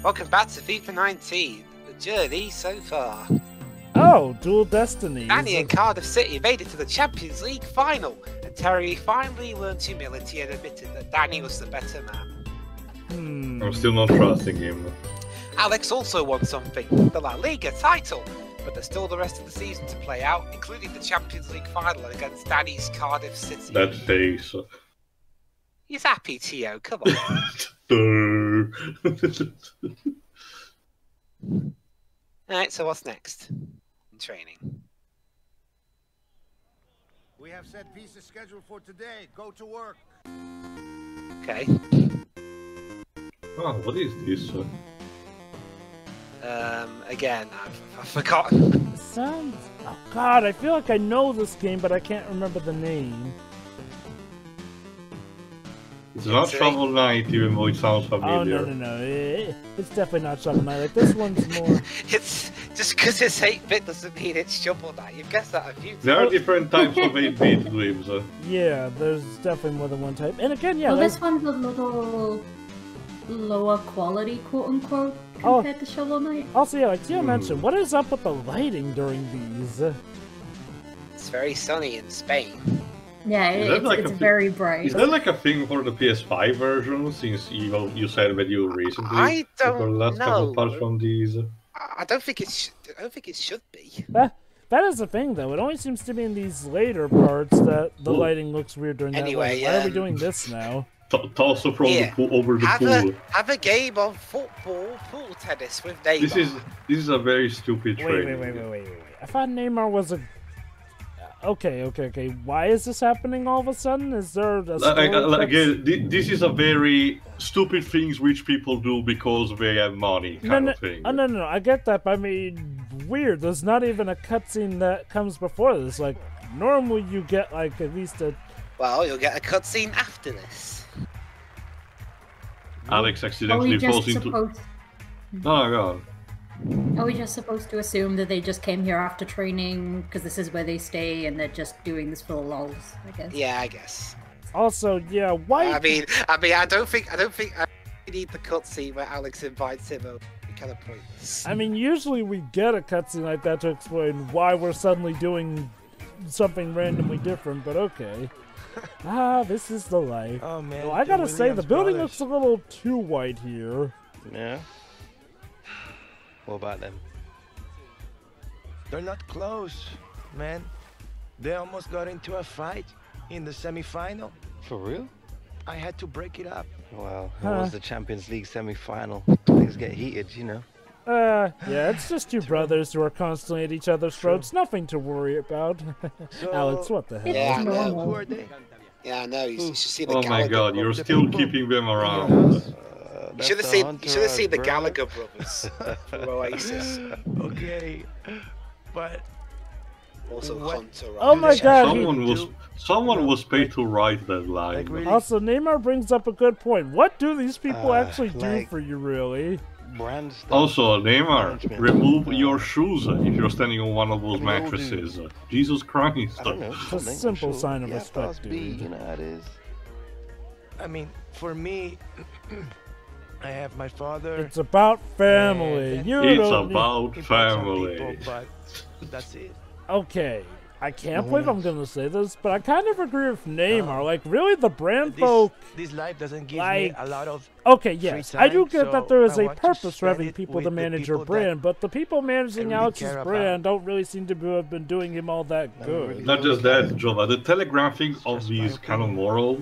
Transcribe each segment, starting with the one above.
Welcome back to FIFA 19. The journey so far. Oh, Dual Destiny. Danny and Cardiff City made it to the Champions League final, and Terry finally learned humility and admitted that Danny was the better man. I'm still not trusting him. Alex also won something, the La Liga title, but there's still the rest of the season to play out, including the Champions League final against Danny's Cardiff City. That face. He's happy, Tio, come on. Alright, so what's next? In training. We have set pieces scheduled for today. Go to work. Okay. Oh, what is this? Again, I've forgotten. Sounds... Oh god, I feel like I know this game, but I can't remember the name. It's not Shovel Knight, even though it sounds familiar. Oh, no. It's definitely not Shovel Knight. Like, this one's more... It's... Just because it's 8-bit doesn't mean it's Shovel Knight. You've guessed that a few times. There are different types of 8-bit Dwibs. Yeah, there's definitely more than one type. And again, yeah... Well, this one's a little... lower quality, quote-unquote, compared to Shovel Knight. Also, yeah, like Tio mentioned, what is up with the lighting during these? It's very sunny in Spain. Yeah, it's very bright. Is that like a thing for the PS5 version, since you said that you recently... I don't for the last couple parts from these? I don't think it should be. That is the thing, though. It only seems to be in these later parts that the lighting looks weird during that. Why are we doing this now? Toss from the pool over the pool. Have a game of football, pool tennis with Neymar. This is a very stupid trade. Wait. I thought Neymar was a... Okay. Why is this happening all of a sudden? Is there a again, this is a very stupid things which people do because they have money kind of thing. No. I get that, but I mean, weird. There's not even a cutscene that comes before this. Like, normally you get, like, at least a... Well, you'll get a cutscene after this. Alex accidentally falls into... No, go on. Are we just supposed to assume that they just came here after training because this is where they stay and they're just doing this for the lulz, I guess? Yeah, I guess. Also, yeah, why... I mean, I don't think I need the cutscene where Alex invites him over. It's kind of pointless. I mean, usually we get a cutscene like that to explain why we're suddenly doing something randomly different, but okay. This is the life. Oh man, well, I gotta say, the building looks a little too white here. Yeah? What about them? They're not close, man. They almost got into a fight in the semi-final. For real? I had to break it up. Well, it was the Champions League semi-final. Things get heated, you know. Yeah, it's just two brothers who are constantly at each other's throats. Nothing to worry about. So, Alex, what the hell? Yeah, who are they? Yeah, I know. You should see the Oh my god, you're still keeping them around. You should have seen the Gallagher brothers from Oasis. Okay, but also Hunter. Oh my god! Someone was paid to write that line. Like, really? Also, Neymar brings up a good point. What do these people actually do for you, really? Brand stuff. Also, Neymar, remove your shoes if you're standing on one of those mattresses. Jesus Christ! I don't know. It's a simple sign of respect, dude. You know how it is. I mean, for me, I have my father. It's about family. It's about family. People, but that's it. Okay, I can't believe I'm gonna say this, but I kind of agree with Neymar. Like, really, the brand folk. This life doesn't give me a lot of. Okay, yes, I do get that there is a want to purpose for spend having it people with to the manage your people brand, but the people managing really Alex's care brand don't really seem to have been doing him all that good. Not just that, Jova. The telegraphing of these kind of moral,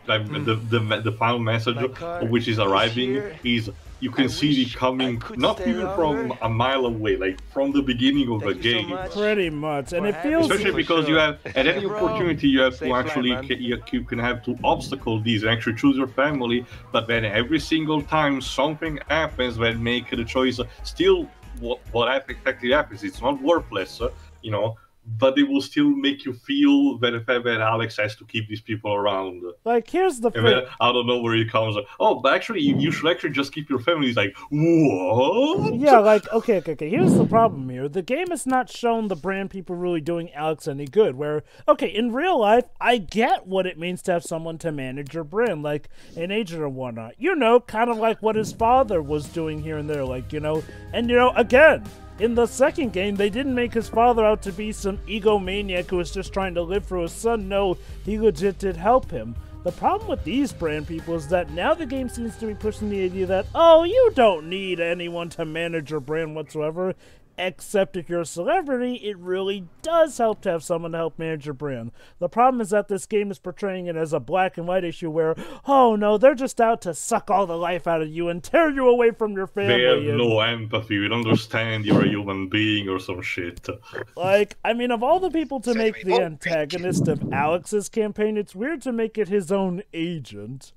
like the final message of which is arriving is. You can see it coming, not even from a mile away, like from the beginning of the game. Pretty much, and it feels... Especially because you have, at any opportunity, you have to actually, you can have to obstacle these and actually choose your family, but then every single time something happens that make the choice, still what exactly happens, it's not worthless, you know, but it will still make you feel that Alex has to keep these people around. Like, here's the thing. I don't know where he comes. Oh, but actually, you should actually just keep your family. He's like, what? Yeah, like, okay. Here's the problem here. The game has not shown the brand people really doing Alex any good. Where, okay, in real life, I get what it means to have someone to manage your brand, like an agent or whatnot. You know, kind of like what his father was doing here and there, like, you know. And, you know, again, in the second game, they didn't make his father out to be some egomaniac who was just trying to live for his son. No, he legit did help him. The problem with these brand people is that now the game seems to be pushing the idea that, oh, you don't need anyone to manage your brand whatsoever. Except if you're a celebrity, it really does help to have someone to help manage your brand. The problem is that this game is portraying it as a black and white issue where, oh no, they're just out to suck all the life out of you and tear you away from your family. They have no empathy, we don't understand you're a human being or some shit. Like, I mean, of all the people to make the antagonist of Alex's campaign, it's weird to make it his own agent.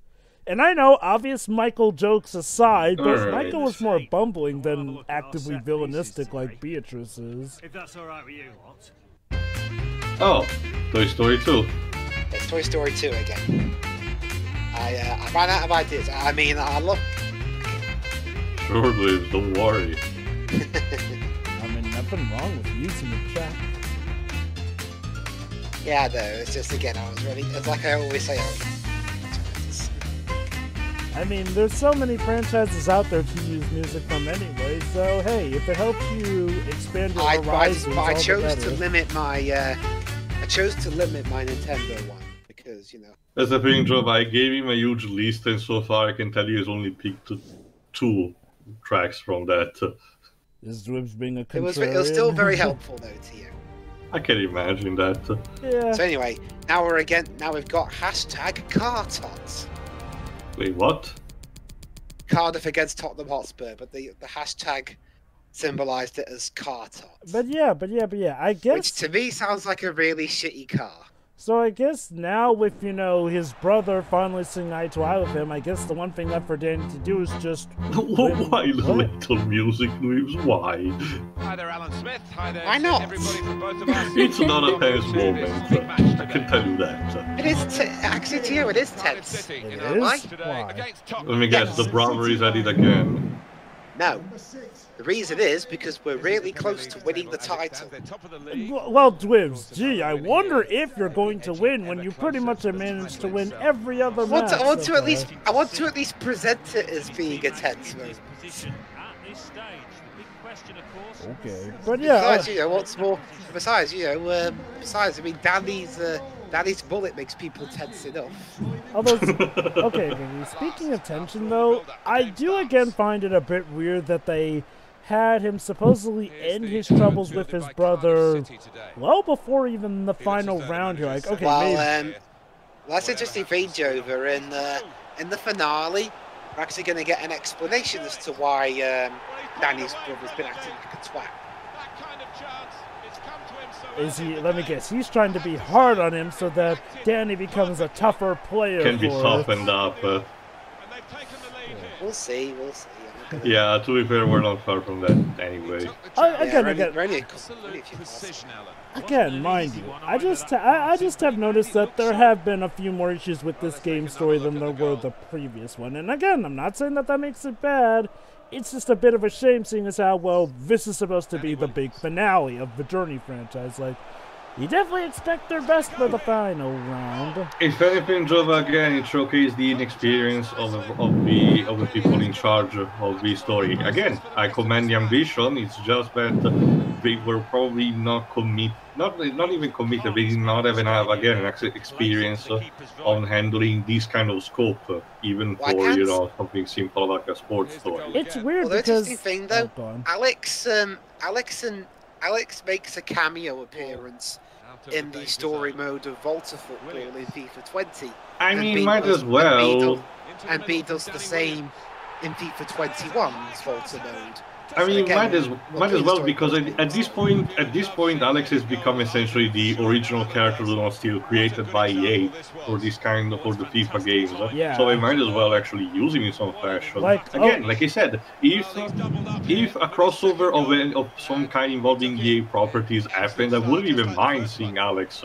And I know, obvious Michael jokes aside, but Michael was more bumbling than actively villainistic like Beatrice is. If that's alright with you, what? Oh, Toy Story 2. It's Toy Story 2 again. I ran out of ideas. I mean, I love... Sure, Dwibs, don't worry. I mean, nothing wrong with using the chat. Yeah, though, it's just, again, it's like I always say, I mean, there's so many franchises out there to use music from anyway, so hey, if it helps you expand your horizons, I chose to limit my Nintendo one because, you know. That's the thing, Job. I gave him a huge list, and so far I can tell you he's only picked 2 tracks from that. Is Dwibs being a contrarian? It was still very helpful though to you. I can imagine that. Yeah. So anyway, now we've got #CarTots. Wait, what? Cardiff against Tottenham Hotspur, but the hashtag symbolised it as CarTots. But yeah, I guess... Which to me sounds like a really shitty car. So I guess now with, you know, his brother finally seeing eye to eye with him, I guess the one thing left for Danny to do is just... Why little music moves? Why? Hi there, Alan Smith. Hi there, why not? Everybody from both of us. It's not a tense moment. I can tell you that. It is, actually to you, it is tense. It is? Why? Let me guess, the Brownery's at it again. No. The reason is because we're really close to winning the title. Well, Dwibs, gee, I wonder if you're going to win when you pretty much have managed to win every other match. I want to at least present it as being a tense moment. Okay, but yeah. Besides, you know, what's more? Besides, you know, I mean, Danny's bullet makes people tense enough. Although, okay, speaking of tension though, I do again find it a bit weird that they had him supposedly end his troubles with his brother well before even the final round here. Like, okay, well, that's interesting thing, Jover. In the finale, we're actually going to get an explanation as to why Danny's brother's been acting like a twat. Is he? Let me guess. He's trying to be hard on him so that Danny becomes a tougher player. Can be toughened up. We'll see. Yeah, to be fair, we're not far from that anyway. Again, mind you, I just have noticed that there have been a few more issues with this game story than there were the previous one. And again, I'm not saying that makes it bad. It's just a bit of a shame seeing as how, well, this is supposed to be the big finale of the Journey franchise. Like, you definitely expect their best for the final round. If anything, Jova, again, it showcased the inexperience of the people in charge of the story. Again, I commend the ambition. It's just that they were probably not committed. Not even committed. They did not even have, again, an experience on handling this kind of scope, even for you know, something simple like a sports story. It's weird well, because the interesting thing though, Alex makes a cameo appearance in the story mode of Volta Football in FIFA 20. I mean, might as well. And B does the same in FIFA 21's Volta mode. I mean, Again, might as well, because at this point, Alex has become essentially the original character still created by EA for this kind of, for the FIFA games. Yeah. So I might as well actually use him in some fashion. Like, Again, like I said, if a crossover of some kind involving EA properties happened, I wouldn't even mind seeing Alex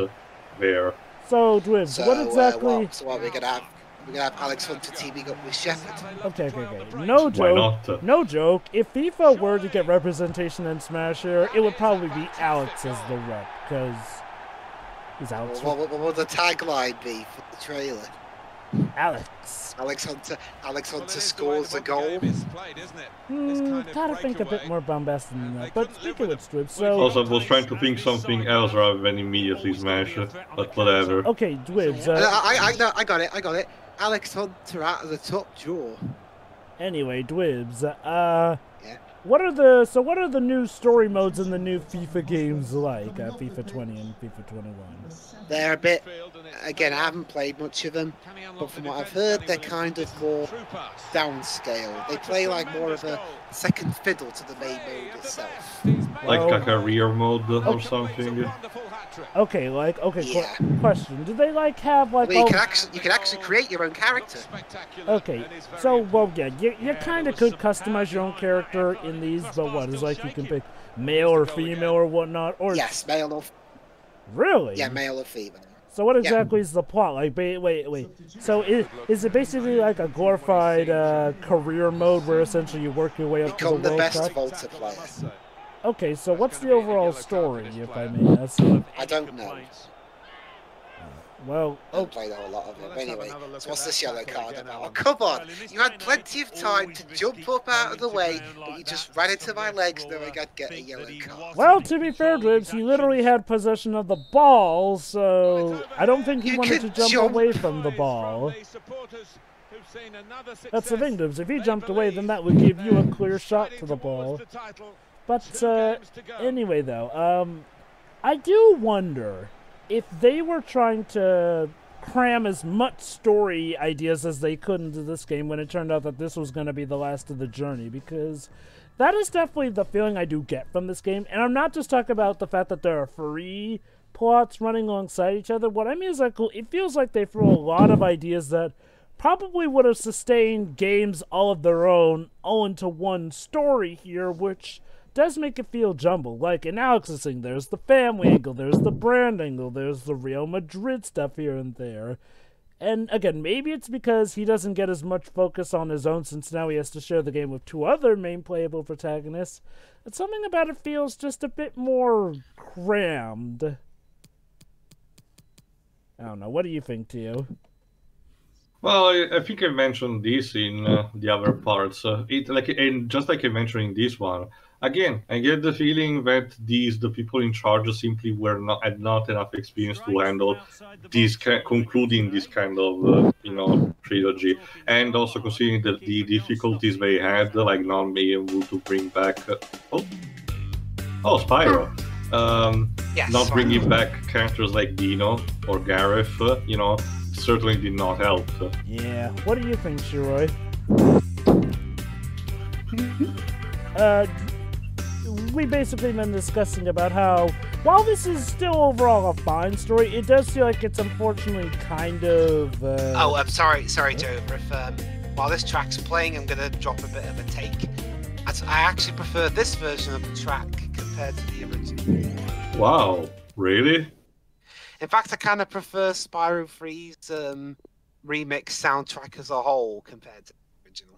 there. So, Dwibs, So, what exactly... so what we're gonna have? We're gonna have Alex Hunter teaming up with Shepard. Okay. No joke. No joke. If FIFA were to get representation in Smash here, it would probably be Alex as the rep, because he's Alex. What would the tagline be for the trailer? Alex. Alex Hunter scores a goal. Gotta think a bit more bombastic than that. But speaking of Dwibs, so... Also, I was trying to think something else rather than immediately Smash, but whatever. Okay, Dwibs. I got it. Alex Hunter out of the top drawer. Anyway, Dwibs. Yeah. What are the new story modes in the new FIFA games like? FIFA 20 and FIFA 21. They're a bit. Again, I haven't played much of them, but from what I've heard, they're kind of more downscale. They play like more of a second fiddle to the main mode itself. Like a career mode or something. Okay, Yeah. Question: do they like have like? Well, you can actually create your own character. Okay, so well, yeah, you kind of could customize your own character in these, but what is like you can pick male or female or whatnot, or yes, male or really? Yeah, male or female. So what exactly is the plot? Like, wait. So is it basically like a glorified career mode where essentially you work your way up to the World Cup? Become the best Volta player. Okay, so what's the overall story, if I may ask? I don't know. Well, I don't play a lot of it. Anyway, so what's this yellow card about? Oh, come on! You had plenty of time to jump up out of the way, but you just ran into my legs knowing I'd get a yellow card. Well, to be fair, Dwibs, he literally had possession of the ball, so I don't think he wanted to jump away from the ball. That's the thing, Dwibs. If he jumped away, then that would give you a clear shot to the ball. But anyway, though, I do wonder if they were trying to cram as much story ideas as they could into this game when it turned out that this was going to be the last of the journey, because that is definitely the feeling I do get from this game. And I'm not just talking about the fact that there are free plots running alongside each other. What I mean is like it feels like they threw a lot of ideas that probably would have sustained games all of their own all into one story here, which does make it feel jumbled. Like in Alex's thing, there's the family angle, there's the brand angle, there's the Real Madrid stuff here and there. And again, maybe it's because he doesn't get as much focus on his own since now he has to share the game with two other main playable protagonists. But something about it feels just a bit more crammed. I don't know, what do you think, Tio? Well, I think I mentioned this in the other parts. And just like I mentioned in this one, again, I get the feeling that the people in charge simply had not enough experience to handle concluding this kind of trilogy, and also considering the difficulties they had, like not being able to bring back Spyro, Yes. not bringing back characters like Dino or Gareth, certainly did not help. Yeah, what do you think, Shiroi? We basically been discussing about how, while this is still overall a fine story, it does feel like it's unfortunately kind of... Oh, I'm sorry, Joe. While this track's playing, I'm going to drop a bit of a take. I actually prefer this version of the track compared to the original. Wow, really? In fact, I kind of prefer Spyro 3's remix soundtrack as a whole compared to the original.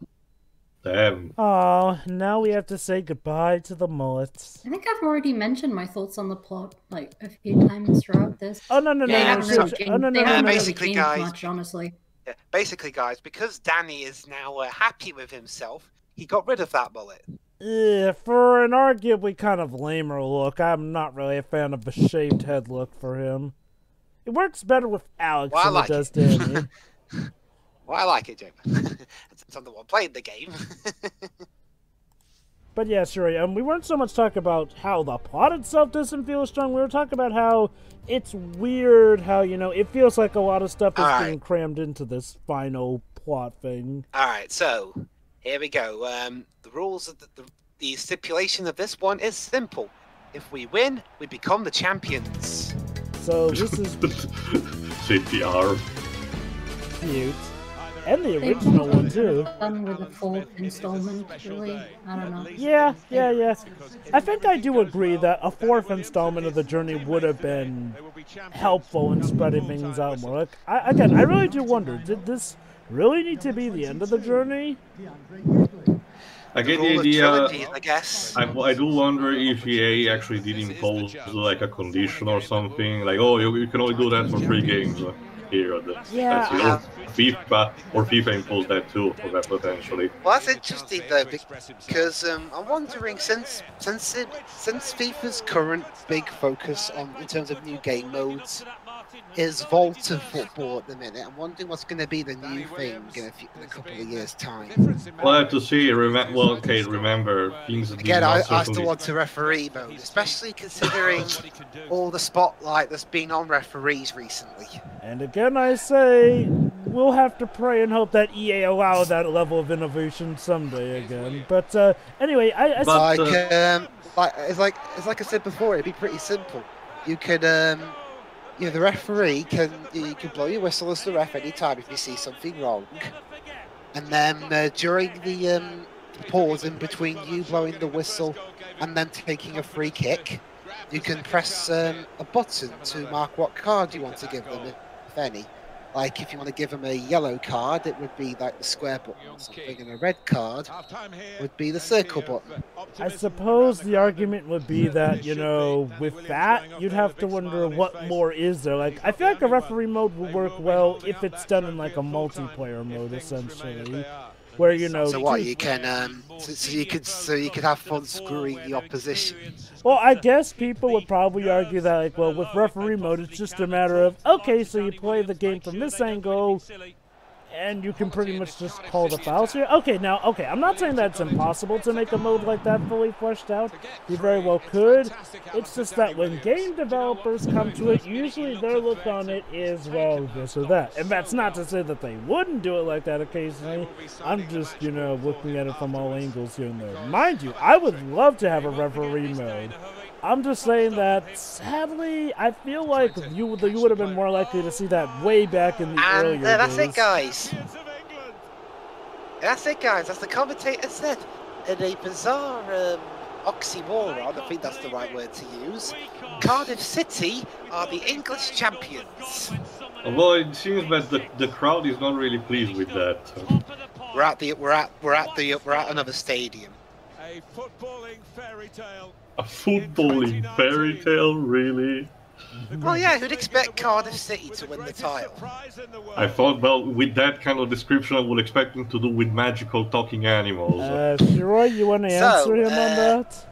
Damn. Oh, now we have to say goodbye to the mullets. I think I've already mentioned my thoughts on the plot like a few times throughout this. Oh, no. They haven't really Basically, changed guys, much, honestly. Yeah, basically, guys, because Danny is now happy with himself, he got rid of that mullet. For an arguably kind of lamer look, I'm not really a fan of the shaved head look for him. It works better with Alex than it does Danny. Well, I like it, Joe. Since I'm the one playing the game. But yeah, sure. We weren't so much talking about how the plot itself doesn't feel strong. We were talking about how it's weird how, it feels like a lot of stuff is being crammed into this final plot thing. Alright, so, here we go. The rules of The stipulation of this one is simple. If we win, we become the champions. So this is CTR. cute. And the original one too. Done with the fourth installment, really. I don't know. Yeah. I think I do agree that a fourth installment of the journey would have been helpful in spreading things out more. Like, I really do wonder, did this really need to be the end of the journey? I get the idea. Trilogies, I guess. I do wonder if EA actually did impose like a condition or something, like, oh, you can only do that for 3 games here. FIFA imposed that too, for that potentially. Well, that's interesting though, because I'm wondering, since FIFA's current big focus in terms of new game modes is Volta football at the minute, I'm wondering what's going to be the new thing in a couple of years' time. Well, I have to see. Remember things. Again, I still want a referee mode, especially considering all the spotlight that's been on referees recently. And again, I say we'll have to pray and hope that EA allow that level of innovation someday again. But anyway, like I said before, it'd be pretty simple. You could the referee can blow your whistle as the ref anytime if you see something wrong, and then during the pause in between you blowing the whistle and then taking a free kick, you can press a button to mark what card you want to give them, if any. Like if you want to give them a yellow card, it would be like the square button or something, and a red card would be the circle button. I suppose the argument would be that, with that, you'd have to wonder what more is there. Like, I feel like a referee mode would work well if it's done in like a multiplayer mode, essentially. Where so what you can so you could have fun screwing the opposition. Well, I guess people would probably argue that, like, well, with referee mode, it's just a matter of, okay, so you play the game from this angle, and you can pretty much just call the fouls here. Okay, I'm not saying that it's impossible to make a mode like that fully fleshed out. You very well could. It's just that when game developers come to it, usually their look on it is, well, this or that. And that's not to say that they wouldn't do it like that occasionally. I'm just, looking at it from all angles here and there. Mind you, I would love to have a referee mode. I'm just saying that, sadly, I feel like you would have been more likely to see that way back in the earlier days. That's it, guys. That's it, guys. As the commentator said, in a bizarre oxymoron, I think that's the right word to use, Cardiff City are the English champions. Although it seems that the crowd is not really pleased with that. We're at another stadium. A footballing fairy tale. A footballing fairy tale, really? Oh yeah, who'd expect Cardiff City to win the title? I thought, well, with that kind of description, I would expect them to do with magical talking animals. Shiroy, you want to answer him on that?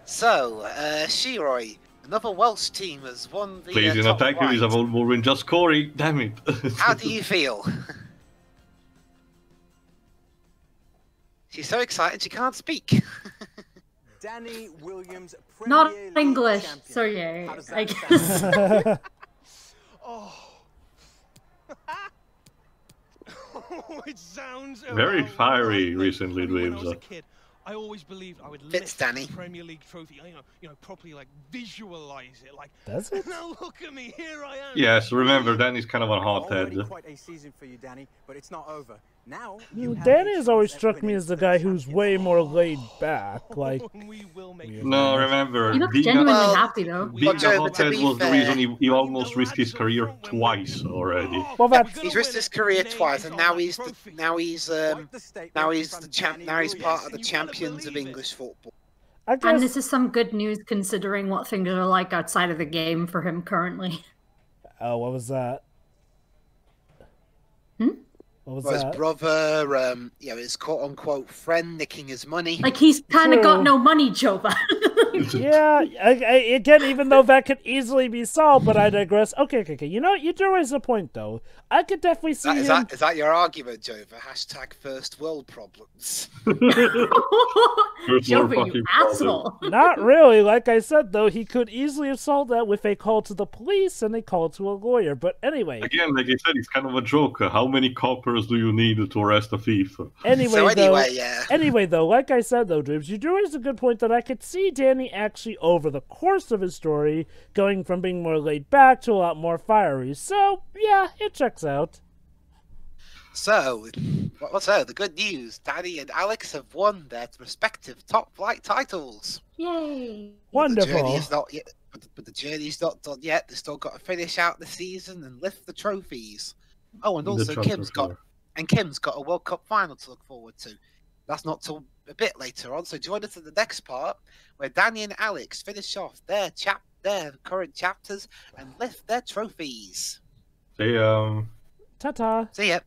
So, Shiroy, another Welsh team has won the Please, in top attack right. is a Wolverine, just Corey, damn it. How do you feel? She's so excited she can't speak. Danny Williams, Not Premier League English, champion. so yeah, How does I that guess. sound? Oh, it sounds Very fiery recently, when I was a Dwibs. kid, I always believed I would Fits, lift Danny. the Premier League trophy. Properly like visualize it. Like, does it? now look at me, here I am. Yes, remember, Danny's kind of a Already hothead. quite a season for you, Danny, but it's not over. Now Danny has always struck me as the guy who's way more laid back. Like, No, remember, He looks being genuinely a, happy though. being a Joe, but to hothead be was the fair- reason he almost risked his career twice already. well, that's He's risked his career twice, and now he's part of the champions of English football. I And guess. this is some good news considering what things are like outside of the game for him currently. Oh, what was that? What was Well, his that? brother, his quote-unquote friend nicking his money. Like he's kind of True. got no money, Jova. Yeah, again, even though that could easily be solved, but I digress. Okay. You know what? You do raise a point, though. I could definitely see Is that your argument, Jova? Hashtag first world problems. Jova, you asshole. Not really. Like I said, though, he could easily have solved that with a call to the police and a call to a lawyer. But anyway. Again, like I said, it's kind of a joke. How many coppers do you need to arrest a thief? Anyway, though, like I said, though, Dwibs, you do raise a good point that I could see Danny actually, over the course of his story, going from being more laid back to a lot more fiery. So, yeah, it checks out. So, the good news, Danny and Alex have won their respective top flight titles. Yay! Wonderful. But the journey's not done yet. They've still got to finish out the season and lift the trophies. Oh, and also Kim's got a World Cup final to look forward to. That's not till a bit later on. So join us in the next part where Danny and Alex finish off their current chapters and lift their trophies. See ya. Ta-ta. See ya.